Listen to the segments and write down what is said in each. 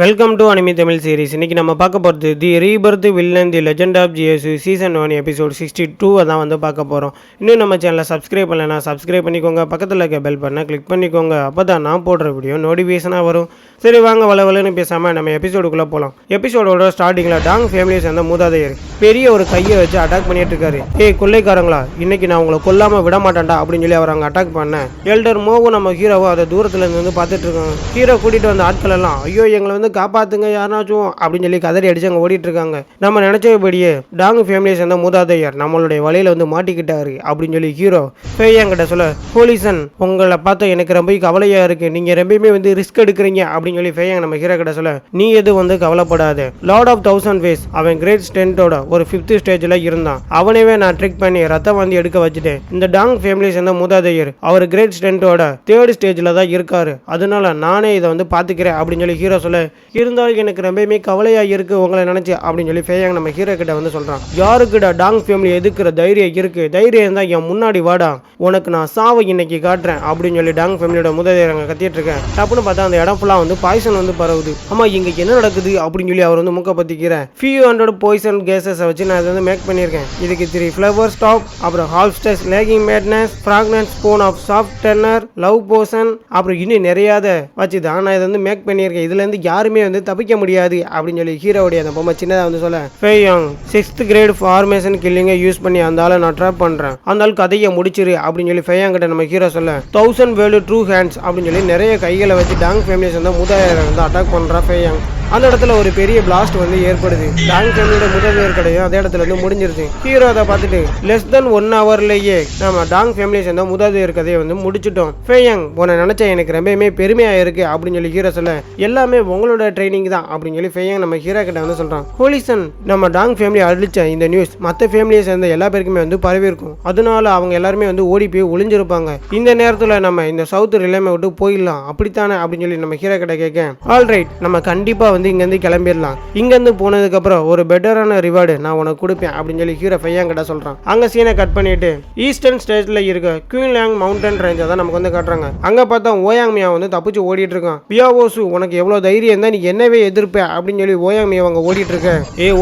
Welcome to anime Tamil series. இன்னைக்கு நம்ம பார்க்க போகிறது the rebirth villain the legend of GSU season 1 episode 62 தான் வந்து பார்க்க போகிறோம். இன்னும் நம்ம சேனலை சப்ஸ்கிரைப் பண்ணலைன்னா சப்ஸ்கிரைப் பண்ணிக்கோங்க, பக்கத்தில் இருக்க பெல் பண்ண கிளிக் பண்ணிக்கோங்க. அப்போ தான் நான் போடுற வீடியோ நோட்டிஃபிகேஷனாக வரும். சரி வாங்க வளவலன்னு பேசாமல் நம்ம எபிசோடுக்குள்ளே போகலாம். எபிசோடோட ஸ்டார்டிங்கில் டாங் ஃபேமிலியை சேர்ந்த மூதாதையர் பெரிய ஒரு கையை வச்சு அட்டாக் பண்ணிட்டு இருக்காரு. கொள்ளைக்காரங்களா, இன்னைக்கு நான் உங்களை கொல்லாமல் விட மாட்டேன்டா அப்படின்னு சொல்லி அவர் அங்கே அட்டாக் பண்ணேன். எல்டர் மோவும் நம்ம ஹீரோவும் அதை தூரத்துலேருந்து வந்து பார்த்துட்டு இருக்காங்க. ஹீரோ கூட்டிகிட்டு வந்த ஆட்கள் எல்லாம் ஐயோ எங்களை வந்து காப்பாத்துங்க யாராச்சும் அப்படின்னு சொல்லி கதறி அடிச்சு அங்கே ஓடிட்டு இருக்காங்க. நம்ம நினைச்சபடியே டாங் ஃபேமிலியை சேர்ந்த மூதாதையர் நம்மளுடைய வலையில வந்து மாட்டிக்கிட்டாரு அப்படின்னு சொல்லி ஹீரோ ஃபேயாங்கிட்ட சொல்ல, போலீசன் உங்களை பார்த்தா எனக்கு ரொம்ப கவலையா இருக்கு, நீங்க ரொம்பவுமே வந்து ரிஸ்க் எடுக்கிறீங்க அப்படின்னு சொல்லி ஃபேயாங் நம்ம ஹீரோ கிட்ட சொல்ல, நீ எதுவும் வந்து கவலைப்படாத, லார்ட் ஆஃப் 1000 ஃபேஸ் அவன் கிரேட் ஸ்ட்ரென்த்தோட ஒரு 5th ஸ்டேஜ்ல இருந்தான், அவனவே நான் ட்ரிக் பண்ணி ரத்தம் வந்து எடுக்க வச்சுட்டேன். இந்த டாங் ஃபேமிலியை சேர்ந்த மூதாதையர் அவர் கிரேட் ஸ்ட்ரென்த்தோட 3rd ஸ்டேஜ்ல தான் இருக்காரு, அதனால நானே இதை வந்து பாத்துக்கிறேன் அப்படின்னு சொல்லி ஹீரோ சொல்ல, இருந்தாலும் எனக்கு ரொம்பவுமே கவலையா இருக்கு உங்களை நினைச்சு அப்படின்னு சொல்லி ஃபேயாங் நம்ம ஹீரோ கிட்ட வந்து சொல்றான். யாருக்கிட்ட டாங் ஃபேமிலி எதுக்குற தைரியம் இருக்கு, தைரியம் தான் என் முன்னாடி வாடா, உனக்கு நான் சாவை இன்னைக்கு காட்டுறேன் அப்படின்னு சொல்லி டாங் ஃபேமிலியோட முதலியார் அங்கே கத்திட்டு இருக்கேன். டப்புன்னு பார்த்தா அந்த இடம் ஃபுல்லா வந்து பாய்சன் வந்து பரவுது. ஆமா இங்க என்ன நடக்குது அப்படின்னு சொல்லி அவர் வந்து மூக்க பத்திக்கிறேன். few hundred poison gases வச்சு நான் இதை வந்து மேக் பண்ணியிருக்கேன். இதுக்கு 3 ஃபிளவர் ஸ்டாப், அப்புறம் half stays lacking madness, fragrance spoon of soft tenner, love potion, அப்புறம் இன்னும் நிறையாத வச்சு தான் நான் இதை வந்து மேக் பண்ணியிருக்கேன். இதுல இருந்து யாருமே வந்து தப்பிக்க முடியாது அப்படின்னு சொல்லி ஹீரோவுடைய அந்த பொம்மை சின்னதாக வந்து சொல்ல, ஃபேயாங் 6th கிரேட் ஃபார்மேஷன் கில்லிங்கை யூஸ் பண்ணி அந்த ஆளை நான் ட்ராப் பண்றேன், அந்த ஆள் கதையை முடிச்சிரு அப்படின்னு சொல்லி ஃபேயாங் கிட்ட நம்ம ஹீரோ சொல்ல, 1000 வேர்ல்டு ட்ரூ ஹேண்ட்ஸ் அப்படின்னு சொல்லி நிறைய கைகளை வச்சு டாங் ஃபேமிலியை சேர்ந்த மூதாதையரை வந்து அட்டாக் பண்றா ஃபேயாங். அந்த இடத்துல ஒரு பெரிய பிளாஸ்ட் வந்து ஏற்படுது. டாங் ஃபேமிலியோட முதல்வர் கடையும் அதே இடத்துல இருந்து முடிஞ்சிருது. ஹீரோ அதை பார்த்துட்டு லெஸ் தென் 1 ஹவர்லேயே நம்ம டாங் ஃபேமிலியை சேர்ந்த முதல்வர் கதையை வந்து முடிச்சிட்டோம். ஃபேயாங் உன்னை நினைச்சா எனக்கு ரொம்பவுமே பெருமையா இருக்கு அப்படின்னு சொல்லி ஹீரோ சொல்ல, எல்லாமே உங்களோட ட்ரைனிங் தான் அப்படின்னு சொல்லி ஃபேயாங் நம்ம ஹீரோ கிட்ட வந்து சொல்றான். போலீசன் நம்ம டாங் ஃபேமிலி அழிச்ச இந்த நியூஸ் மற்ற ஃபேமிலியை சேர்ந்த எல்லா பேருக்குமே வந்து பரவி இருக்கும், அதனால அவங்க எல்லாருமே வந்து ஓடி போய் ஒளிஞ்சிருப்பாங்க. இந்த நேரத்தில் நம்ம இந்த சவுத் ரிலேமை விட்டு போயிடலாம் அப்படித்தானே அப்படின்னு சொல்லி நம்ம ஹீரோ கிட்ட கேட்க, ஆல்ரைட் நம்ம கண்டிப்பா வந்து இங்கேருந்து கிளம்பிடலாம், இங்கேருந்து போனதுக்கு அப்புறம் ஒரு பெட்டரான ரிவார்டு நான் உனக்கு கொடுப்பேன் அப்படின்னு சொல்லி ஹீரோ ஃபேயாங் கிட்ட சொல்றான். அங்க சீனை கட் பண்ணிட்டு ஈஸ்டர்ன் ஸ்டேட்ல இருக்க குயின்லாங் மவுண்டன் ரேஞ்சை தான் நமக்கு வந்து காட்டுறாங்க. அங்க பார்த்தா ஓயாங் மியா வந்து தப்பிச்சு ஓடிட்டு இருக்கான். பியாவோசு உனக்கு எவ்வளவு தைரியம் இருந்தா நீ என்னவே எதிர்ப்ப அப்படின்னு சொல்லி ஓயாங் மியா அங்க ஓடிட்டு இருக்க.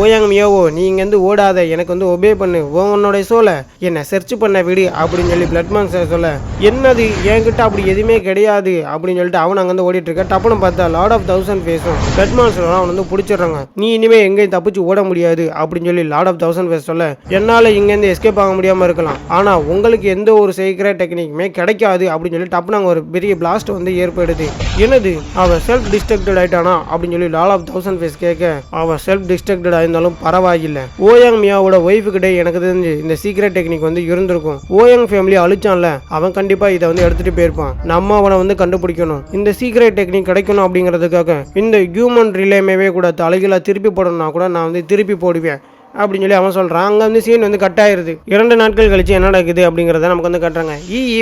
ஓயாங் மியாவோ நீ இங்கேருந்து ஓடாத, எனக்கு வந்து ஒபே பண்ணு, உன்னோட சோல என்ன சர்ச் பண்ண விடு அப்படின்னு சொல்லி பிளட் மான்ஸ்டர் சொல்ல, என்னது என்கிட்ட அப்படி எதுவுமே கிடையாது அப்படின்னு சொல்லிட்டு அவன் அங்க வந்து ஓடிட்டு இருக்க. டப்புன்னு பார்த்தா லார்ட் ஆஃப் 1000 ஃபேஸும் பிளட் மான்ஸ்டர் அவன் வந்து பிடிச்சிடுறாங்க. நீ இனிமே எங்கேயும் தப்பிச்சு ஓட முடியாது அப்படின்னு சொல்லி லார்ட் ஆஃப் 1000 ஃபேஸ் சொல்ல, என்னால இங்கேருந்து எஸ்கேப் ஆக முடியாம இருக்கலாம், ஆனா உங்களுக்கு எந்த ஒரு சீக்ரெட் டெக்னிக்குமே கிடைக்காது அப்படின்னு சொல்லி டப்புன்னு அங்க ஒரு பெரிய பிளாஸ்ட் வந்து ஏற்படுது. என்னது அவ செல்ஃப் டிஸ்ட்ரக்டட் ஆயிட்டானா அப்படின்னு சொல்லி லார்ட் ஆஃப் 1000 ஃபேஸ் கேட்க, அவ செல்ஃப் டிஸ்ட்ரக்டட் ஆயிருந்தாலும் பரவாயில்லை, ஓயாங் மியாவோட ஒய்ஃபு கிட்ட எனக்கு தெரிஞ்சு இந்த சீக்ரெட் டெக்னிக் வந்து இருந்திருக்கும், ஓயாங் ஃபேமிலி அழிச்சான்ல அவன் கண்டிப்பா இதை வந்து எடுத்துட்டு போயிருப்பான், நம்ம அவனை வந்து கண்டுபிடிக்கணும், இந்த சீக்ரெட் டெக்னிக் கிடைக்கணும் அப்படிங்கிறதுக்காக இந்த ஹியூமன் ரிலேமே கூட தலைகளாக திருப்பி போடணும்னா கூட நான் வந்து திருப்பி போடுவேன் அப்படின்னு சொல்லி அவன் சொல்கிறான். அங்கே வந்து சீன் வந்து கட் ஆயிருது. 2 நாட்கள் கழிச்சு என்ன நடக்குது அப்படிங்கிறத நமக்கு வந்து கட்டுறாங்க.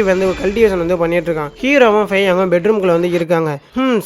வந்து கல்டிவேஷன் வந்து பண்ணிட்டு இருக்கான். ஹீரோவும் ஃபேயாங்கும் பெட்ரூம்குள்ள வந்து இருக்காங்க.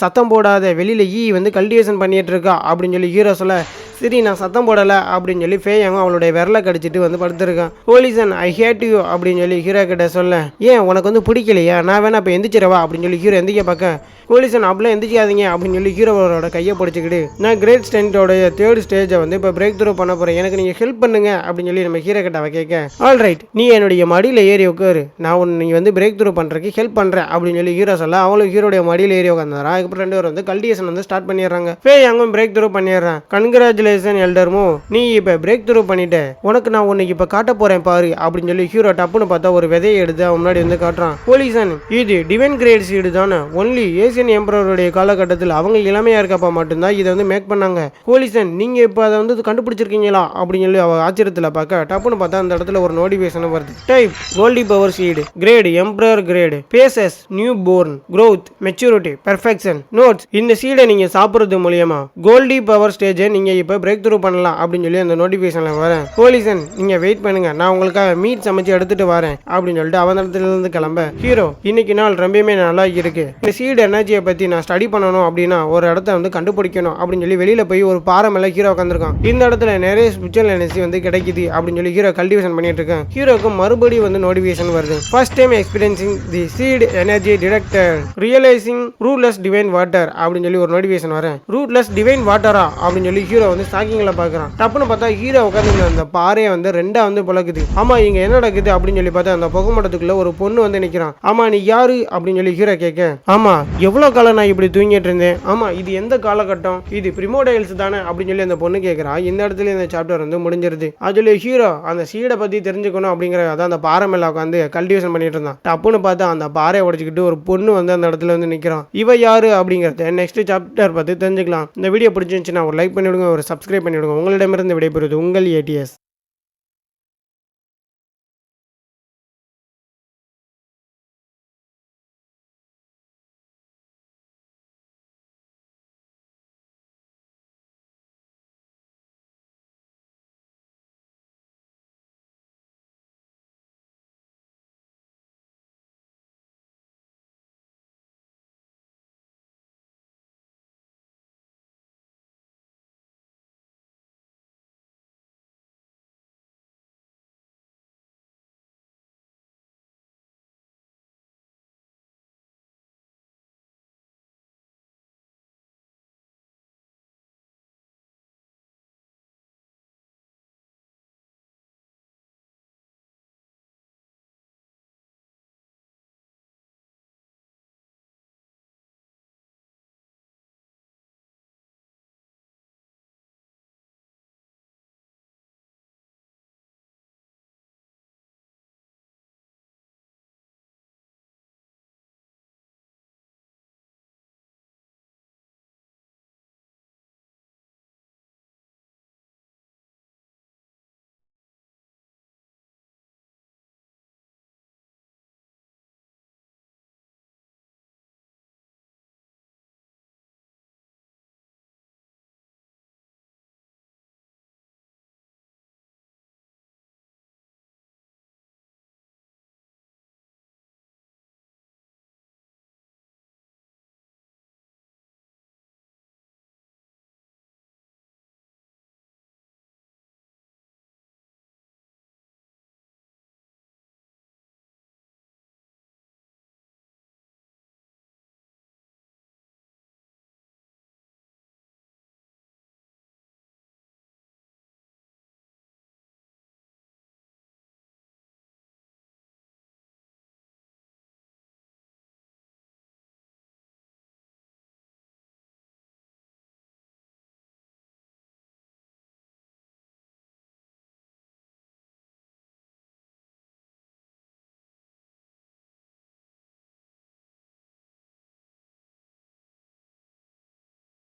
சத்தம் போடாத, வெளியில வந்து கல்டிவேஷன் பண்ணிட்டு இருக்கா அப்படின்னு சொல்லி ஹீரோ சொல்ல, சரி நான் சத்தம் போடலை அப்படின்னு சொல்லி ஃபேயாங்கும் அவளுடைய விரலை கடிச்சிட்டு வந்து படுத்துருக்கான். போலீசன் ஐ ஹேட் யூ அப்படின்னு சொல்லி ஹீரோ கிட்ட சொல்ல, ஏன் உனக்கு வந்து பிடிக்கலையா, நான் வேணா இப்போ எந்திரிச்சிடவா அப்படின்னு சொல்லி ஹீரோ எந்திரிக்க பார்க்க, போலீசன் அப்படிலாம் எந்திரிக்காதீங்க அப்படின்னு சொல்லி ஹீரோவோட கையை பிடிச்சிக்கிட்டு, நான் கிரேட் ஸ்ட்ரென்த்தோடைய 3rd ஸ்டேஜை வந்து இப்போ பிரேக் த்ரூ பண்ண போகிறேன், எனக்கு நீங்கள் ஹெல்ப் பண்ணுங்க அப்படின்னு சொல்லி நம்ம ஹீரோ கிட்ட கேட்க, ஆல்ரைட் நீ என்னுடைய மடியில் ஏறி உட்காரு, நான் நீ வந்து பிரேக் த்ரூ பண்ணுறதுக்கு ஹெல்ப் பண்ணுறேன் அப்படின்னு சொல்லி ஹீரோ சொல்ல, அவளும் ஹீரோடைய மடியில் ஏறி உட்காந்துறான். அதுக்கப்புறம் 2 பேர் வந்து கல்டிவேஷன் வந்து ஸ்டார்ட் பண்ணிடுறாங்க. ஃபேயாங்கும் பிரேக் த்ரூ பண்ணிடுறான். கன்கிராச்சுலேஷன் எல்டர்மோ, நீ இப்போ பிரேக் த்ரூ பண்ணிட்ட, உனக்கு நான் உன்னை இப்போ காட்ட போகிறேன் பாரு அப்படின்னு சொல்லி ஹீரோ டப்புன்னு பார்த்தா ஒரு விதையை எடுத்து அவன் முன்னாடி வந்து காட்டுறான். போலீசன் இது டிவைன் கிரேட் சீடு தானே, ஒன்லி ஏசியன் எம்பரருடைய காலகட்டத்தில் அவங்க இளமையா இருக்கப்பா மட்டும்தான் இதை வந்து மேக் பண்ணாங்க. போலீசன் நீங்க இப்போ அதை வந்து கண்டுபிடிச்சிருக்கீங்களா அப்படின்னு சொல்லி அவ ஆச்சரியத்தில் பார்க்க, டப்புன்னு பார்த்தா அந்த இடத்துல ஒரு நோட்டிஃபிகேஷன் வருது. Type goldie power seed, grade emperor grade, phases new born, growth maturity perfection notes, இந்த சீடை நீங்க சாப்பிட்றது மூலியமா கோல்டி பவர் ஸ்டேஜை நீங்க இப்போ நம்ம பிரேக் த்ரூ பண்ணலாம் அப்படின்னு சொல்லி அந்த நோட்டிஃபிகேஷன்ல வரேன். போலீசன் நீங்க வெயிட் பண்ணுங்க, நான் உங்களுக்காக மீட் சமைச்சு எடுத்துட்டு வரேன் அப்படின்னு சொல்லிட்டு அவன் இடத்துல இருந்து கிளம்ப ஹீரோ இன்னைக்கு நாள் ரொம்பவே நல்லா இருக்கு, இந்த சீடு எனர்ஜியை பத்தி நான் ஸ்டடி பண்ணணும் அப்படின்னா ஒரு இடத்த வந்து கண்டுபிடிக்கணும் அப்படின்னு சொல்லி வெளியில போய் ஒரு பாறை மேல ஹீரோ உட்காந்துருக்கான். இந்த இடத்துல நிறைய ஸ்பிரிச்சுவல் எனர்ஜி வந்து கிடைக்குது அப்படின்னு சொல்லி ஹீரோ கல்டிவேஷன் பண்ணிட்டு இருக்கேன். ஹீரோக்கு மறுபடியும் வந்து நோட்டிஃபிகேஷன் வருது. First time experiencing the seed energy detector realising rootless divine water அப்படின்னு சொல்லி ஒரு நோட்டிஃபிகேஷன் வரேன். ரூட்லெஸ் டிவைன் வாட்டரா அப்படின்னு சொல்லி ஹீரோ வந்து ஸ்டாக்கிங்ல பாக்குறான். டப்புன்னு பார்த்தா ஹீரோ உட்காந்து அந்த பாறையை வந்து ரெண்டா வந்து பழகுது. ஆமா இங்க என்ன நடக்குது அப்படின்னு சொல்லி பார்த்தா அந்த புகைமூட்டத்துக்குள்ள ஒரு பொண்ணு வந்து நிக்கிறான். ஆமா நீ யாரு அப்படின்னு சொல்லி ஹீரோ கேட்க, ஆமா எவ்வளவு காலம் நான் இப்படி தூங்கிட்டு இருந்தேன், ஆமா இது எந்த காலகட்டம், இது பிரிமோடைல்ஸ் தானே அப்படின்னு சொல்லி அந்த பொண்ணு கேட்கிறா. இந்த இடத்துல இந்த சாப்டர் வந்து முடிஞ்சிருது. அதுல ஹீரோ அந்த சீடை பத்தி தெரிஞ்சுக்கணும் அப்படிங்கிற அதான் அந்த பாறை மேல உட்காந்து கல்டிவேஷன் பண்ணிட்டு இருந்தான். டப்புன்னு பார்த்தா அந்த பாறையை உடைச்சிக்கிட்டு ஒரு பொண்ணு வந்து அந்த இடத்துல வந்து நிக்கிறான். இவ யாரு அப்படிங்கறத நெக்ஸ்ட் சாப்டர் பத்தி தெரிஞ்சுக்கலாம். இந்த வீடியோ பிடிச்சிருந்துச்சுன்னா ஒரு லைக் பண்ணிவிடுங்க, ஒரு சப்ஸ்கிரைப் பண்ணிவிடுங்க. உங்களிடமிருந்து விடைபெறுவது உங்கள் ATS.